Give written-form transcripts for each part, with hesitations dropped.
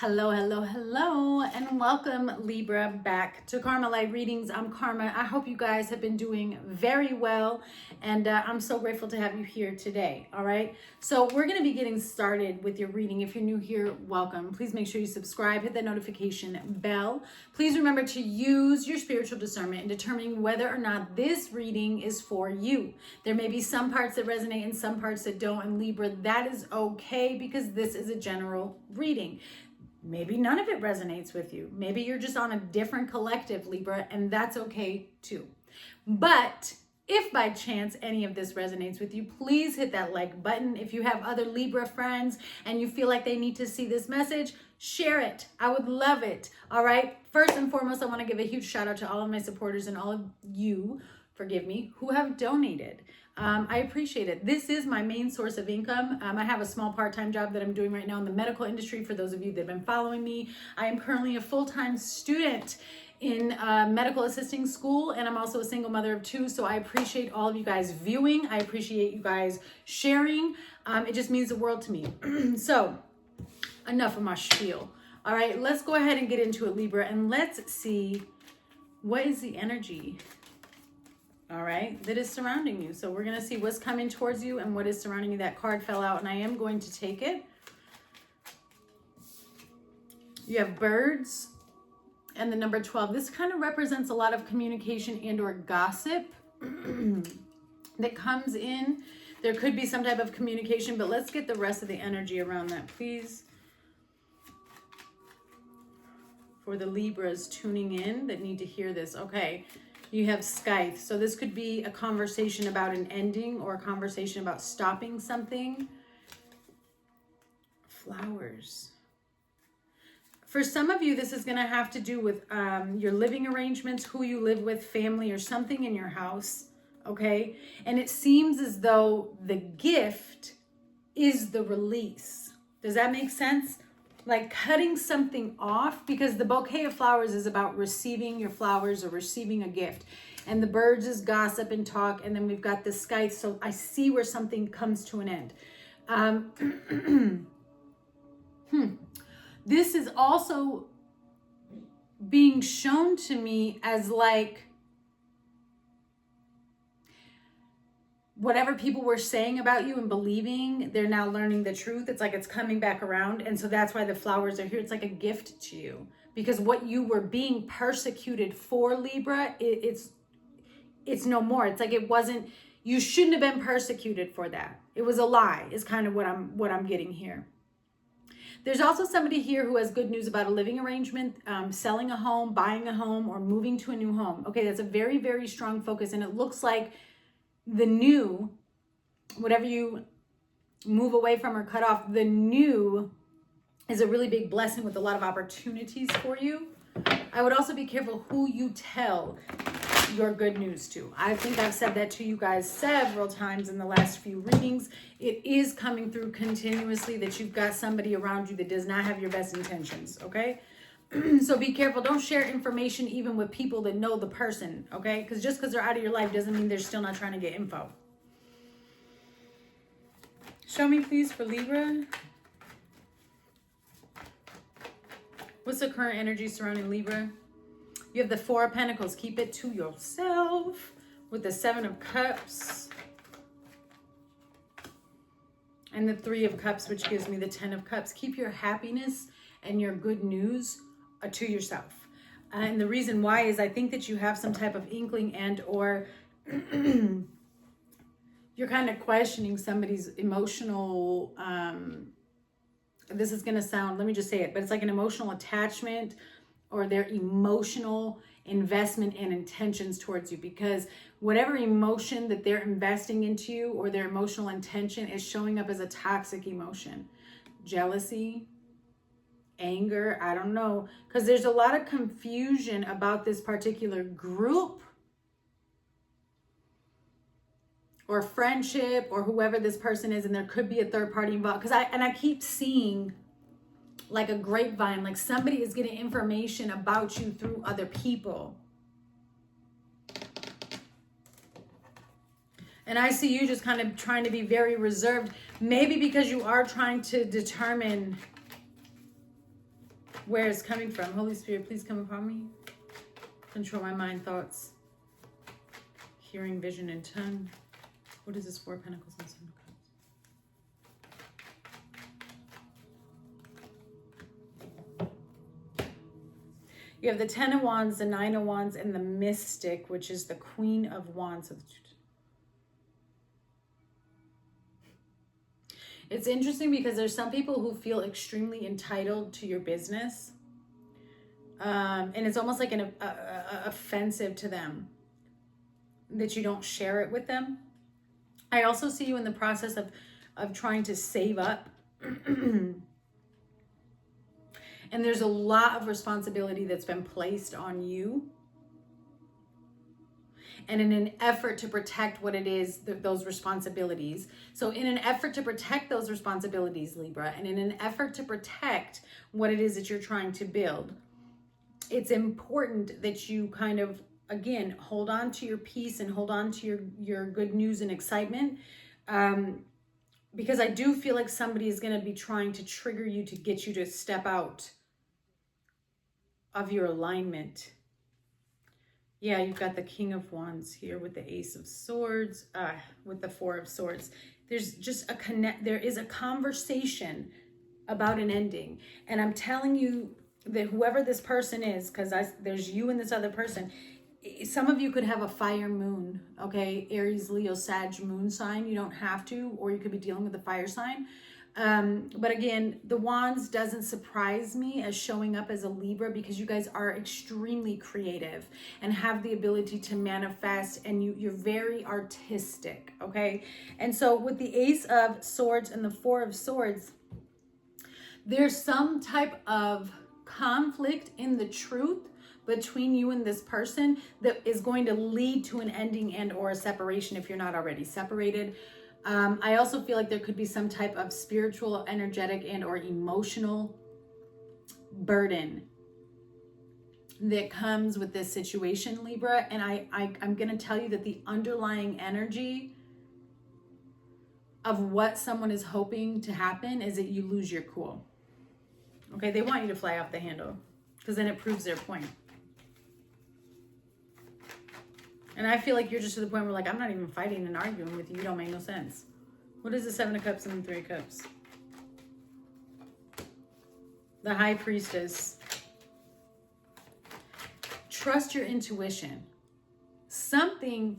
Hello, hello, hello, and welcome Libra back to Karma Light Readings. I'm Karma. I hope you guys have been doing very well, and I'm so grateful to have you here today. All right, so we're going to be getting started with your reading. If you're new here, welcome. Please make sure you subscribe, hit that notification bell. Please remember to use your spiritual discernment in determining whether or not this reading is for you. There may be some parts that resonate and some parts that don't, and Libra, that is okay because this is a general reading. Maybe none of it resonates with you. Maybe you're just on a different collective, Libra, and that's okay too. But if by chance any of this resonates with you, please hit that like button. If you have other Libra friends and you feel like they need to see this message, share it. I would love it. All right. First and foremost, I want to give a huge shout out to all of my supporters and all of you, forgive me, who have donated. I appreciate it. This is my main source of income. I have a small part-time job that I'm doing right now in the medical industry. For those of you that have been following me, I am currently a full-time student in medical assisting school, and I'm also a single mother of two. So I appreciate all of you guys viewing. I appreciate you guys sharing. It just means the world to me. So enough of my spiel. All right, let's go ahead and get into it, Libra, and let's see what is the energy, all right, that is surrounding you. So we're going to see what's coming towards you and what is surrounding you. That card fell out, and I am going to take it. You have birds and the number 12. This kind of represents a lot of communication and or gossip that comes in. There could be some type of communication, but let's get the rest of the energy around that, please. For the Libras tuning in that need to hear this. Okay. You have Scythe. So this could be a conversation about an ending or a conversation about stopping something. Flowers. For some of you, this is going to have to do with your living arrangements, who you live with, family, or something in your house. Okay. And it seems as though the gift is the release. Does that make sense? Like cutting something off, because the bouquet of flowers is about receiving your flowers or receiving a gift. And the birds is gossip and talk. And then we've got the scythe. So I see where something comes to an end. This is also being shown to me as like whatever people were saying about you and believing, they're now learning the truth. It's like it's coming back around. And so that's why the flowers are here. It's like a gift to you, because what you were being persecuted for, Libra, it's no more. It's like it wasn't, you shouldn't have been persecuted for that. It was a lie is kind of what I'm getting here. There's also somebody here who has good news about a living arrangement, selling a home, buying a home, or moving to a new home. Okay, that's a very, very strong focus. And it looks like the new, whatever you move away from or cut off, the new is a really big blessing with a lot of opportunities for you. I would also be careful who you tell your good news to. I think I've said that to you guys several times in the last few readings. It is coming through continuously that you've got somebody around you that does not have your best intentions, okay? So be careful. Don't share information even with people that know the person, okay? Because just because they're out of your life doesn't mean they're still not trying to get info. Show me, please, for Libra. What's the current energy surrounding Libra? You have the Four of Pentacles. Keep it to yourself. With the Seven of Cups. And the Three of Cups, which gives me the Ten of Cups. Keep your happiness and your good news to yourself. And the reason why is I think that you have some type of inkling and or you're kind of questioning somebody's emotional, this is going to sound, let me just say it, but it's like an emotional attachment or their emotional investment and intentions towards you, because whatever emotion that they're investing into you or their emotional intention is showing up as a toxic emotion. Jealousy, anger, I don't know, because there's a lot of confusion about this particular group or friendship or whoever this person is, and there could be a third party involved, because I keep seeing like a grapevine, like somebody is getting information about you through other people. And I see you just kind of trying to be very reserved, maybe because you are trying to determine where it's coming from. Holy Spirit, please come upon me. Control my mind, thoughts, hearing, vision, and tongue. What is this? Four of Pentacles and Seven of Cups. You have the Ten of Wands, the Nine of Wands, and the Mystic, which is the Queen of Wands. It's interesting because there's some people who feel extremely entitled to your business. And it's almost like an offensive to them that you don't share it with them. I also see you in the process of trying to save up. And there's a lot of responsibility that's been placed on you. And in an effort to protect what it is, those responsibilities. So in an effort to protect those responsibilities, Libra, and in an effort to protect what it is that you're trying to build, it's important that you kind of, again, hold on to your peace and hold on to your good news and excitement. Because I do feel like somebody is going to be trying to trigger you to get you to step out of your alignment. Yeah, you've got the King of Wands here with the Ace of Swords, with the Four of Swords. There's just there is a conversation about an ending. And I'm telling you that whoever this person is, because there's you and this other person, some of you could have a fire moon, okay? Aries, Leo, Sag moon sign. You don't have to, or you could be dealing with a fire sign. But again, the Wands doesn't surprise me as showing up as a Libra, because you guys are extremely creative and have the ability to manifest, and you're very artistic, okay? And so with the Ace of Swords and the Four of Swords, there's some type of conflict in the truth between you and this person that is going to lead to an ending and or a separation if you're not already separated. I also feel like there could be some type of spiritual, energetic, and or emotional burden that comes with this situation, Libra. And I'm going to tell you that the underlying energy of what someone is hoping to happen is that you lose your cool. Okay, they want you to fly off the handle because then it proves their point. And I feel like you're just to the point where, like, I'm not even fighting and arguing with you. You don't make no sense. What is the Seven of Cups and the Three of Cups? The High Priestess. Trust your intuition. Something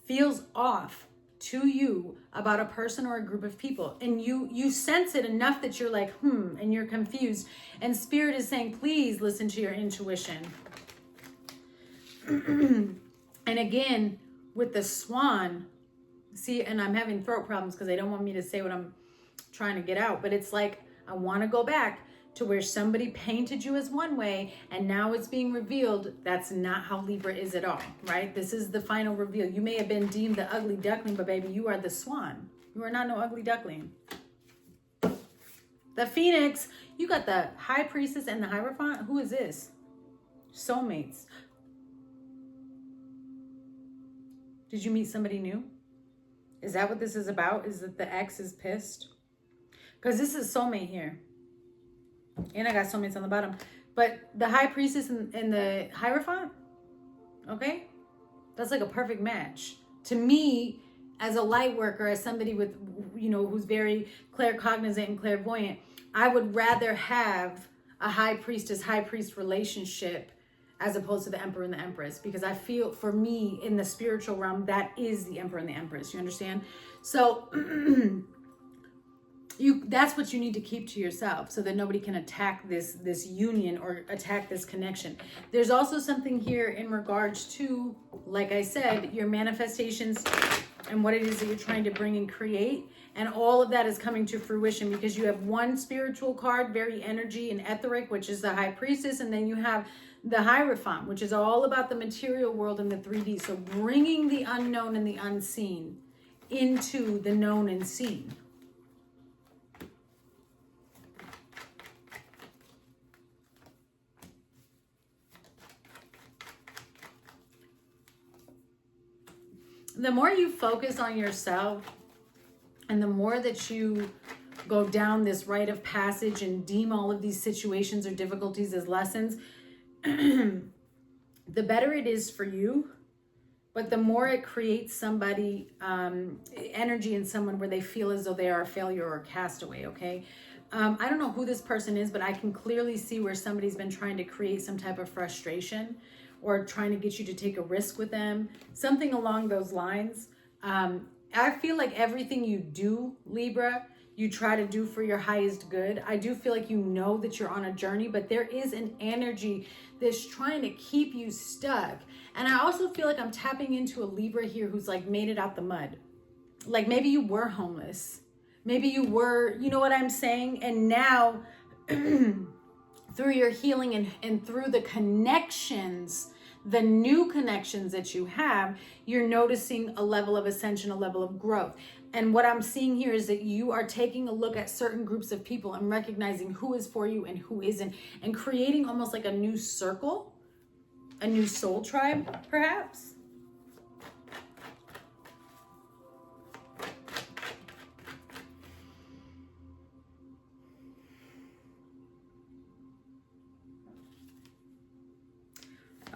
feels off to you about a person or a group of people. And you sense it enough that you're like, and you're confused. And Spirit is saying, please listen to your intuition. And again, with the Swan, see, and I'm having throat problems because they don't want me to say what I'm trying to get out. But it's like, I want to go back to where somebody painted you as one way and now it's being revealed that's not how Libra is at all, right? This is the final reveal. You may have been deemed the ugly duckling, but baby, you are the Swan. You are not no ugly duckling. The Phoenix, you got the High Priestess and the Hierophant. Who is this? Soulmates. Did you meet somebody new? Is that what this is about? Is that the ex is pissed? Because this is soulmate here. And I got soulmates on the bottom. But the High Priestess and the Hierophant, okay? That's like a perfect match. To me, as a light worker, as somebody with, who's very claircognizant and clairvoyant, I would rather have a High Priestess, High Priest relationship as opposed to the Emperor and the Empress, because I feel, for me, in the spiritual realm, that is the Emperor and the Empress. You understand? So that's what you need to keep to yourself, so that nobody can attack this union or attack this connection. There's also something here in regards to, like I said, your manifestations and what it is that you're trying to bring and create. And all of that is coming to fruition because you have one spiritual card, very energy and etheric, which is the High Priestess. And then you have the Hierophant, which is all about the material world and the 3D. So bringing the unknown and the unseen into the known and seen. The more you focus on yourself and the more that you go down this rite of passage and deem all of these situations or difficulties as lessons, the better it is for you. But the more it creates somebody, energy in someone where they feel as though they are a failure or a castaway, okay? I don't know who this person is, but I can clearly see where somebody's been trying to create some type of frustration or trying to get you to take a risk with them, something along those lines. I feel like everything you do, Libra, you try to do for your highest good. I do feel like you know that you're on a journey, but there is an energy that's trying to keep you stuck. And I also feel like I'm tapping into a Libra here who's like made it out the mud. Like maybe you were homeless. Maybe you were, you know what I'm saying? And now through your healing and through the connections, the new connections that you have, you're noticing a level of ascension, a level of growth. And what I'm seeing here is that you are taking a look at certain groups of people and recognizing who is for you and who isn't, and creating almost like a new circle, a new soul tribe, perhaps.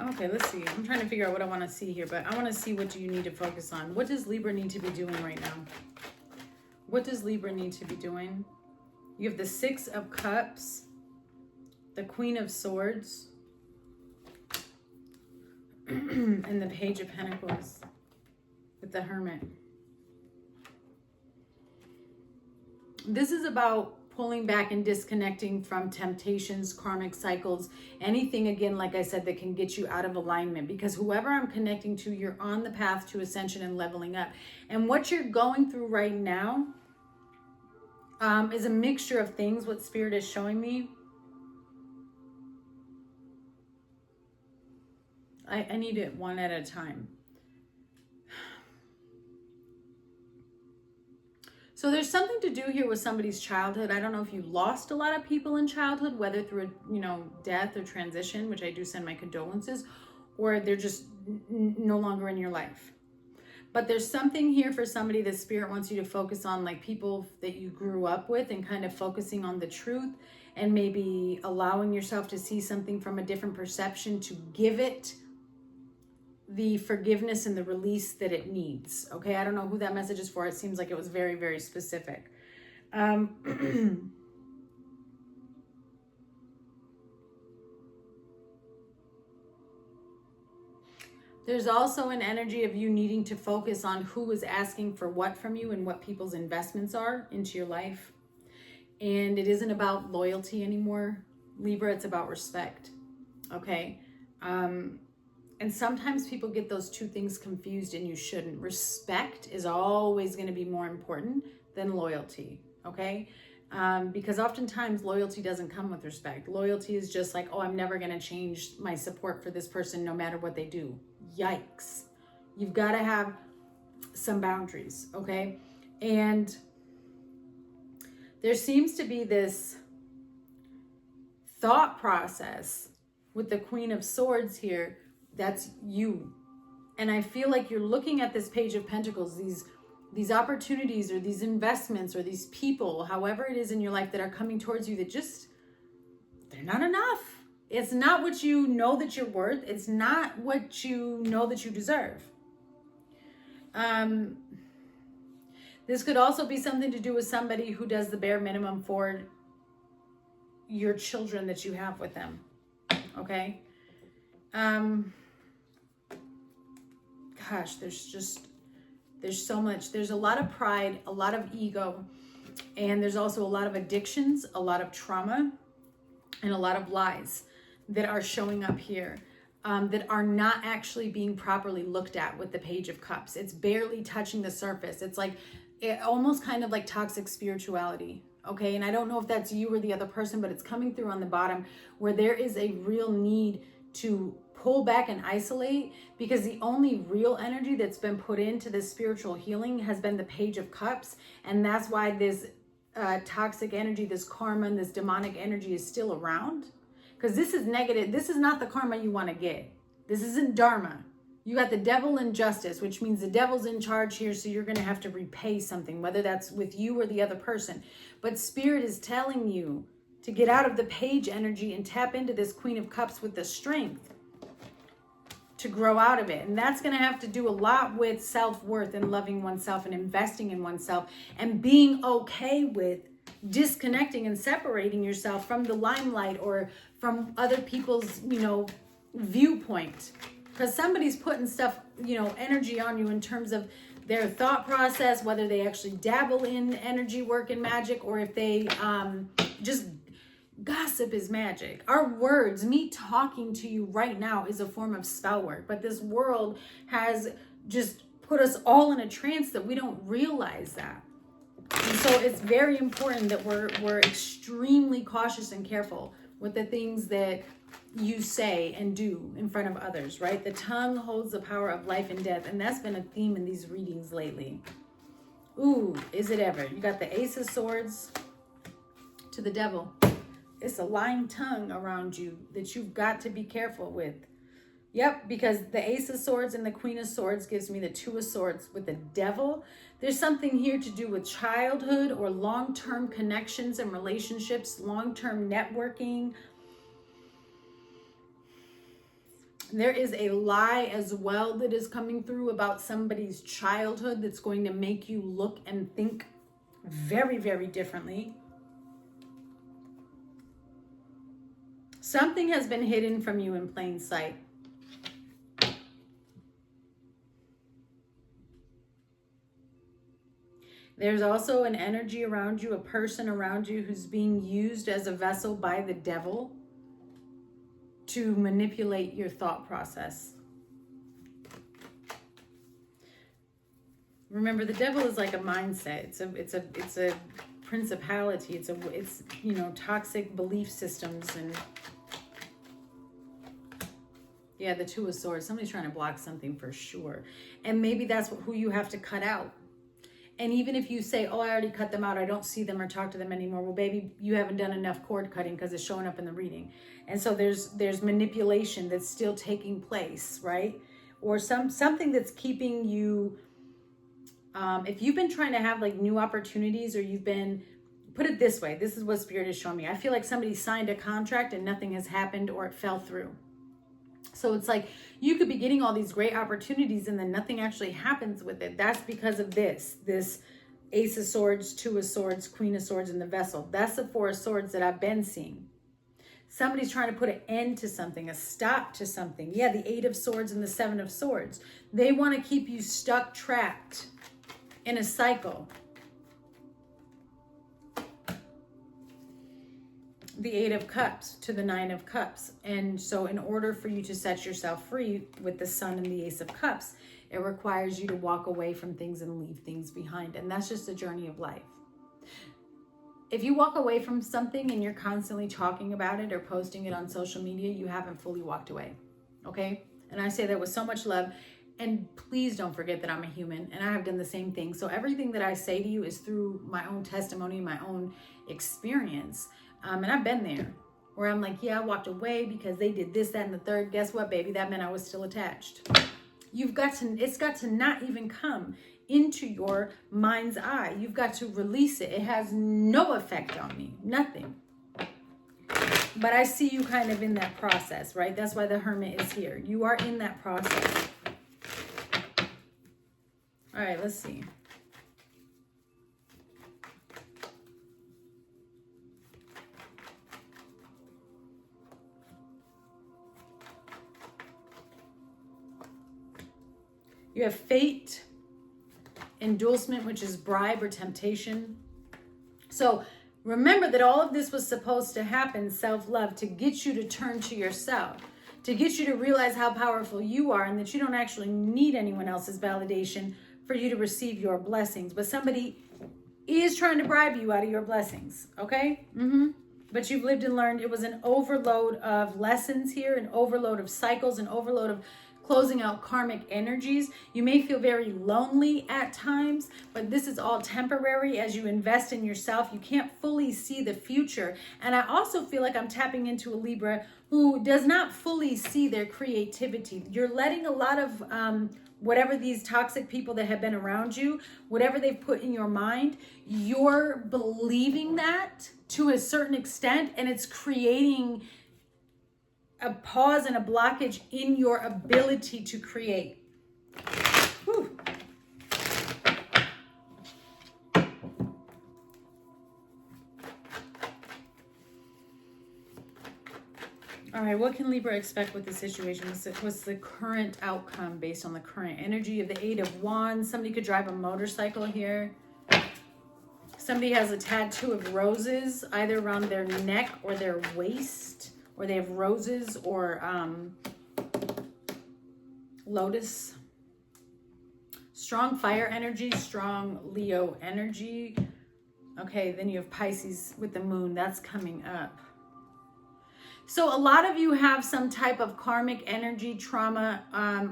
Okay, let's see. I'm trying to figure out what I want to see here, but I want to see what do you need to focus on. What does Libra need to be doing right now? What does Libra need to be doing? You have the Six of Cups, the Queen of Swords, and the Page of Pentacles with the Hermit. This is about pulling back and disconnecting from temptations, karmic cycles, anything, again, like I said, that can get you out of alignment. Because whoever I'm connecting to, you're on the path to ascension and leveling up. And what you're going through right now is a mixture of things, what Spirit is showing me. I need it one at a time. So there's something to do here with somebody's childhood. I don't know if you lost a lot of people in childhood, whether through, death or transition, which I do send my condolences, or they're just no longer in your life. But there's something here for somebody that Spirit wants you to focus on, like people that you grew up with, and kind of focusing on the truth and maybe allowing yourself to see something from a different perception to give it the forgiveness and the release that it needs. Okay, I don't know who that message is for. It seems like it was very, very specific. There's also an energy of you needing to focus on who is asking for what from you and what people's investments are into your life. And it isn't about loyalty anymore, Libra, it's about respect. Okay. And sometimes people get those two things confused, and you shouldn't. Respect is always going to be more important than loyalty, okay? Because oftentimes loyalty doesn't come with respect. Loyalty is just like, oh, I'm never going to change my support for this person no matter what they do. Yikes. You've got to have some boundaries, okay? And there seems to be this thought process with the Queen of Swords here. That's you. And I feel like you're looking at this Page of Pentacles, these opportunities or these investments or these people, however it is in your life, that are coming towards you that just, they're not enough. It's not what you know that you're worth. It's not what you know that you deserve. This could also be something to do with somebody who does the bare minimum for your children that you have with them. Okay? Gosh, there's so much. There's a lot of pride, a lot of ego, and there's also a lot of addictions, a lot of trauma, and a lot of lies that are showing up here, that are not actually being properly looked at with the Page of Cups. It's barely touching the surface. It's like, almost kind of like toxic spirituality. Okay, and I don't know if that's you or the other person, but it's coming through on the bottom where there is a real need to pull back and isolate, because the only real energy that's been put into this spiritual healing has been the Page of Cups. And that's why this toxic energy, this karma, and this demonic energy is still around, because this is negative. This is not the karma you want to get. This isn't dharma. You got the devil and justice, which means the devil's in charge here, so you're going to have to repay something, whether that's with you or the other person. But Spirit is telling you to get out of the page energy and tap into this Queen of Cups with the strength to grow out of it. And that's going to have to do a lot with self-worth and loving oneself and investing in oneself and being okay with disconnecting and separating yourself from the limelight or from other people's, viewpoint. Because somebody's putting stuff, energy on you in terms of their thought process, whether they actually dabble in energy work and magic, or if they just gossip is magic. Our words, me talking to you right now, is a form of spell work. But this world has just put us all in a trance that we don't realize that. And so it's very important that we're extremely cautious and careful with the things that you say and do in front of others, right? The tongue holds the power of life and death, and that's been a theme in these readings lately. Ooh, is it ever? You got the Ace of Swords to the devil. It's a lying tongue around you that you've got to be careful with. Yep, because the Ace of Swords and the Queen of Swords gives me the Two of Swords with the devil. There's something here to do with childhood or long-term connections and relationships, long-term networking. There is a lie as well that is coming through about somebody's childhood that's going to make you look and think very, very differently. Something has been hidden from you in plain sight. There's also an energy around you, a person around you who's being used as a vessel by the devil to manipulate your thought process. Remember, the devil is like a mindset. It's a principality. It's toxic belief systems. And yeah, the Two of Swords. Somebody's trying to block something for sure. And maybe that's who you have to cut out. And even if you say, oh, I already cut them out, I don't see them or talk to them anymore. Well, baby, you haven't done enough cord cutting because it's showing up in the reading. And so there's manipulation that's still taking place, right? Or something that's keeping you, if you've been trying to have like new opportunities, or you've been, put it this way, this is what Spirit is showing me. I feel like somebody signed a contract and nothing has happened, or it fell through. So it's like you could be getting all these great opportunities and then nothing actually happens with it. That's because of this Ace of Swords, Two of Swords, Queen of Swords, and the Vessel. That's the Four of Swords that I've been seeing. Somebody's trying to put an end to something, a stop to something. Yeah, the Eight of Swords and the Seven of Swords. They want to keep you stuck, trapped in a cycle. The Eight of Cups to the Nine of Cups. And so in order for you to set yourself free with the Sun and the Ace of Cups, it requires you to walk away from things and leave things behind. And that's just a journey of life. If you walk away from something and you're constantly talking about it or posting it on social media, you haven't fully walked away. Okay? And I say that with so much love. And please don't forget that I'm a human and I have done the same thing. So everything that I say to you is through my own testimony, my own experience. And I've been there where I'm like, yeah, I walked away because they did this, that, and the third. Guess what, baby? That meant I was still attached. It's got to not even come into your mind's eye. You've got to release it. It has no effect on me, nothing. But I see you kind of in that process, right? That's why the Hermit is here. You are in that process. All right, let's see. You have fate, inducement, which is bribe or temptation. So remember that all of this was supposed to happen, self-love, to get you to turn to yourself, to get you to realize how powerful you are and that you don't actually need anyone else's validation for you to receive your blessings. But somebody is trying to bribe you out of your blessings, okay? But you've lived and learned. It was an overload of lessons here, an overload of cycles, an overload of closing out karmic energies. You may feel very lonely at times, but this is all temporary. As you invest in yourself, you can't fully see the future. And I also feel like I'm tapping into a Libra who does not fully see their creativity. You're letting a lot of whatever these toxic people that have been around you, whatever they've put in your mind, you're believing that to a certain extent, and it's creating a pause and a blockage in your ability to create. Whew. All right, what can Libra expect with the situation? What's the current outcome based on the current energy of the Eight of Wands? Somebody could drive a motorcycle here. Somebody has a tattoo of roses either around their neck or their waist, or they have roses or lotus. Strong fire energy, strong Leo energy. Okay, then you have Pisces with the moon. That's coming up. So a lot of you have some type of karmic energy, trauma,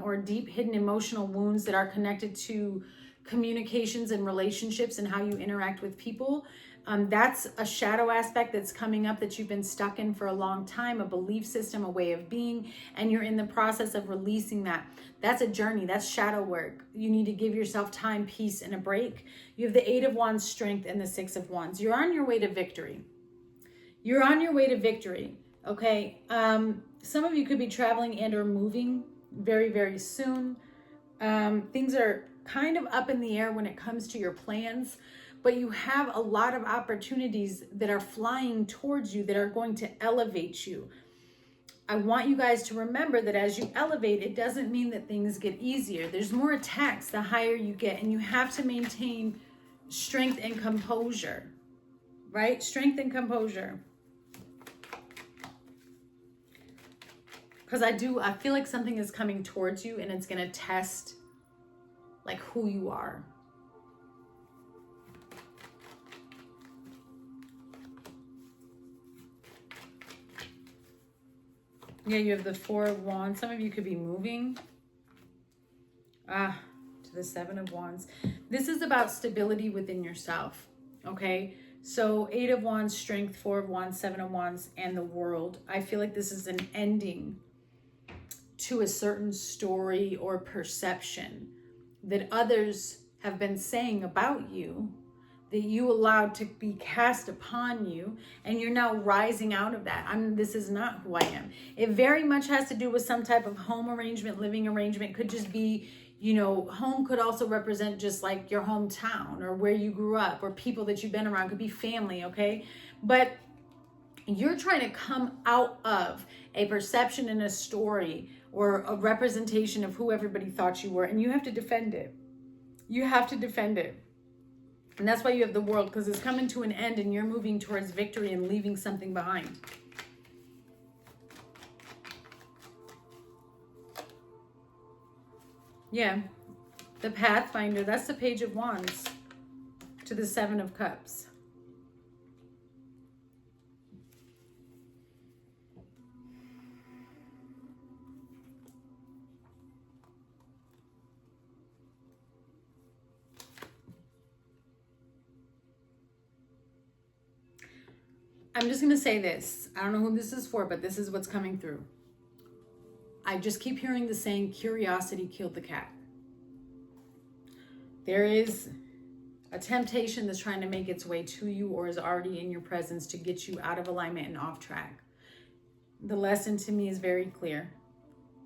or deep hidden emotional wounds that are connected to communications and relationships and how you interact with people. That's a shadow aspect that's coming up that you've been stuck in for a long time, a belief system, a way of being, and you're in the process of releasing that. That's a journey. That's shadow work. You need to give yourself time, peace, and a break. You have the Eight of Wands, strength, and the Six of Wands. You're on your way to victory. You're on your way to victory. Okay, some of you could be traveling and or moving very, very soon. Things are kind of up in the air when it comes to your plans, but you have a lot of opportunities that are flying towards you that are going to elevate you. I want you guys to remember that as you elevate, it doesn't mean that things get easier. There's more attacks the higher you get, and you have to maintain strength and composure, right? Strength and composure. Because I feel like something is coming towards you and it's going to test like who you are. Yeah, you have the Four of Wands. Some of you could be moving. To the Seven of Wands. This is about stability within yourself. Okay. So Eight of Wands, strength, Four of Wands, Seven of Wands, and the World. I feel like this is an ending to a certain story or perception that others have been saying about you, that you allowed to be cast upon you, and you're now rising out of that. This is not who I am. It very much has to do with some type of home arrangement, living arrangement. Could just be, home could also represent just like your hometown or where you grew up or people that you've been around. Could be family, okay? But you're trying to come out of a perception and a story or a representation of who everybody thought you were, and you have to defend it. You have to defend it. And that's why you have the World, because it's coming to an end and you're moving towards victory and leaving something behind. Yeah, the Pathfinder, that's the Page of Wands to the Seven of Cups. I'm just going to say this. I don't know who this is for, but this is what's coming through. I just keep hearing the saying, curiosity killed the cat. There is a temptation that's trying to make its way to you or is already in your presence to get you out of alignment and off track. The lesson to me is very clear.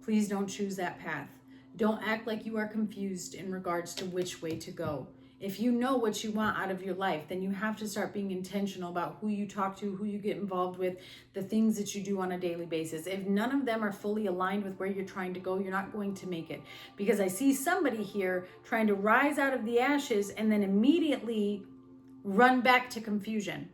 Please don't choose that path. Don't act like you are confused in regards to which way to go. If you know what you want out of your life, then you have to start being intentional about who you talk to, who you get involved with, the things that you do on a daily basis. If none of them are fully aligned with where you're trying to go, you're not going to make it. Because I see somebody here trying to rise out of the ashes and then immediately run back to confusion.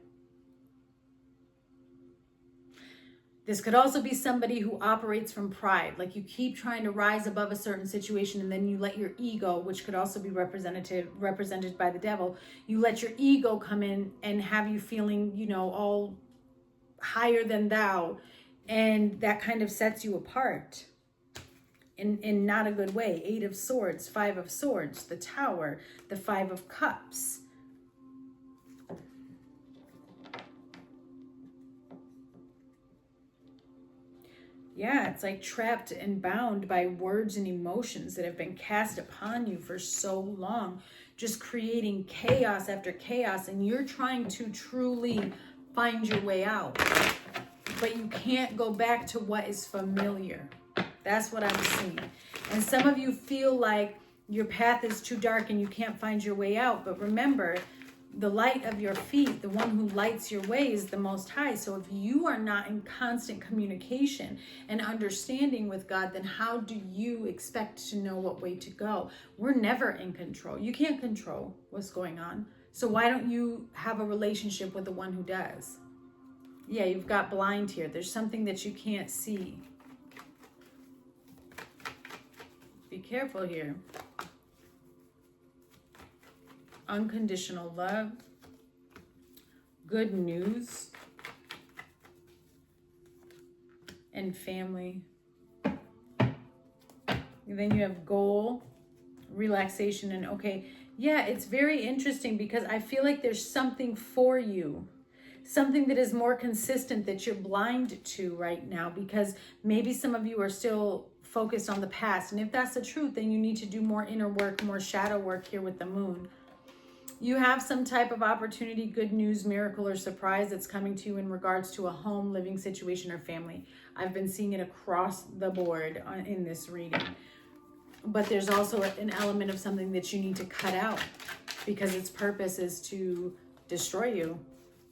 This could also be somebody who operates from pride. Like you keep trying to rise above a certain situation and then you let your ego, which could also be represented by the devil, you let your ego come in and have you feeling, all higher than thou. And that kind of sets you apart. in not a good way. 8 of Swords, 5 of Swords, the Tower, the 5 of Cups. Yeah, it's like trapped and bound by words and emotions that have been cast upon you for so long, just creating chaos after chaos, and you're trying to truly find your way out. But you can't go back to what is familiar. That's what I'm seeing. And some of you feel like your path is too dark and you can't find your way out. But remember, the light of your feet, the one who lights your way, is the Most High. So if you are not in constant communication and understanding with God, then how do you expect to know what way to go? We're never in control. You can't control what's going on. So why don't you have a relationship with the one who does? Yeah, you've got blind here. There's something that you can't see. Be careful here. Unconditional love, good news, and family. And then you have goal, relaxation, and okay. Yeah, it's very interesting because I feel like there's something for you. Something that is more consistent that you're blind to right now, because maybe some of you are still focused on the past. And if that's the truth, then you need to do more inner work, more shadow work here with the moon. You have some type of opportunity, good news, miracle, or surprise that's coming to you in regards to a home, living situation, or family. I've been seeing it across the board in this reading. But there's also an element of something that you need to cut out because its purpose is to destroy you.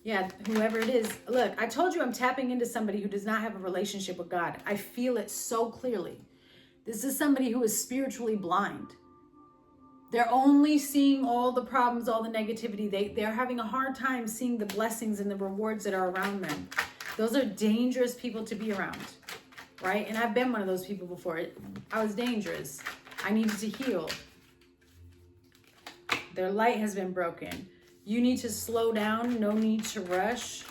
Yeah, whoever it is. Look, I told you I'm tapping into somebody who does not have a relationship with God. I feel it so clearly. This is somebody who is spiritually blind. They're only seeing all the problems, all the negativity. They're having a hard time seeing the blessings and the rewards that are around them. Those are dangerous people to be around, right? And I've been one of those people before. I was dangerous. I needed to heal. Their light has been broken. You need to slow down. No need to rush.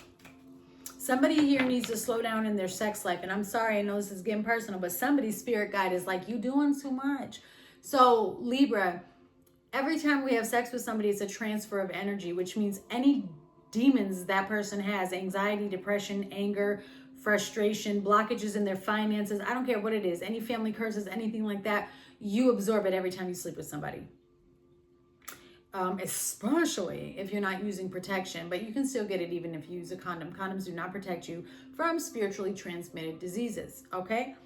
Somebody here needs to slow down in their sex life. And I'm sorry, I know this is getting personal, but somebody's spirit guide is like, you doing too much. So Libra, every time we have sex with somebody, it's a transfer of energy, which means any demons that person has, anxiety, depression, anger, frustration, blockages in their finances, I don't care what it is, any family curses, anything like that, you absorb it every time you sleep with somebody. Especially if you're not using protection, but you can still get it even if you use a condom. Condoms do not protect you from spiritually transmitted diseases, okay?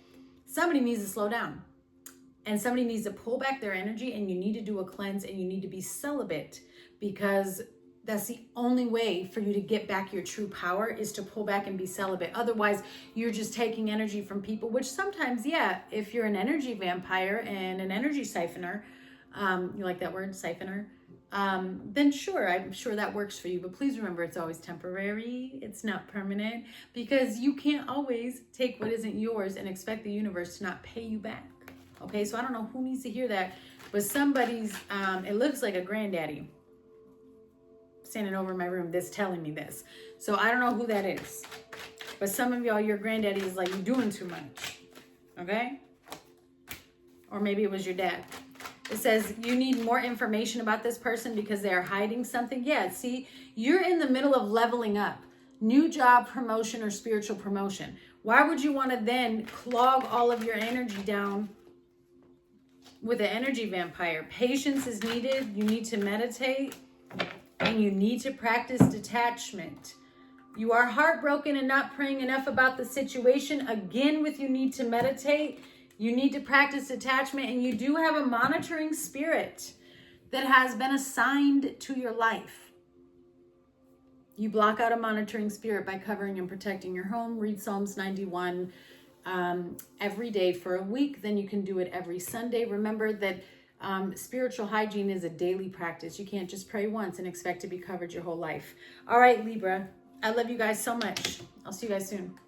Somebody needs to slow down. And somebody needs to pull back their energy, and you need to do a cleanse, and you need to be celibate, because that's the only way for you to get back your true power is to pull back and be celibate. Otherwise, you're just taking energy from people, which sometimes, yeah, if you're an energy vampire and an energy siphoner, you like that word, siphoner? Then sure, I'm sure that works for you. But please remember, it's always temporary. It's not permanent, because you can't always take what isn't yours and expect the universe to not pay you back. Okay, so I don't know who needs to hear that, but somebody's, it looks like a granddaddy standing over my room that's telling me this. So I don't know who that is, but some of y'all, your granddaddy is like, you're doing too much, okay? Or maybe it was your dad. It says you need more information about this person because they are hiding something. Yeah, see, you're in the middle of leveling up. New job, promotion, or spiritual promotion. Why would you want to then clog all of your energy down with an energy vampire? Patience is needed. You need to meditate, and you need to practice detachment. You are heartbroken and not praying enough about the situation. Again, with you need to meditate. You need to practice detachment, and you do have a monitoring spirit that has been assigned to your life. You block out a monitoring spirit by covering and protecting your home. Read Psalms 91 every day for a week. Then you can do it every Sunday. Remember that spiritual hygiene is a daily practice. You can't just pray once and expect to be covered your whole life. All right, Libra, I love you guys so much. I'll see you guys soon.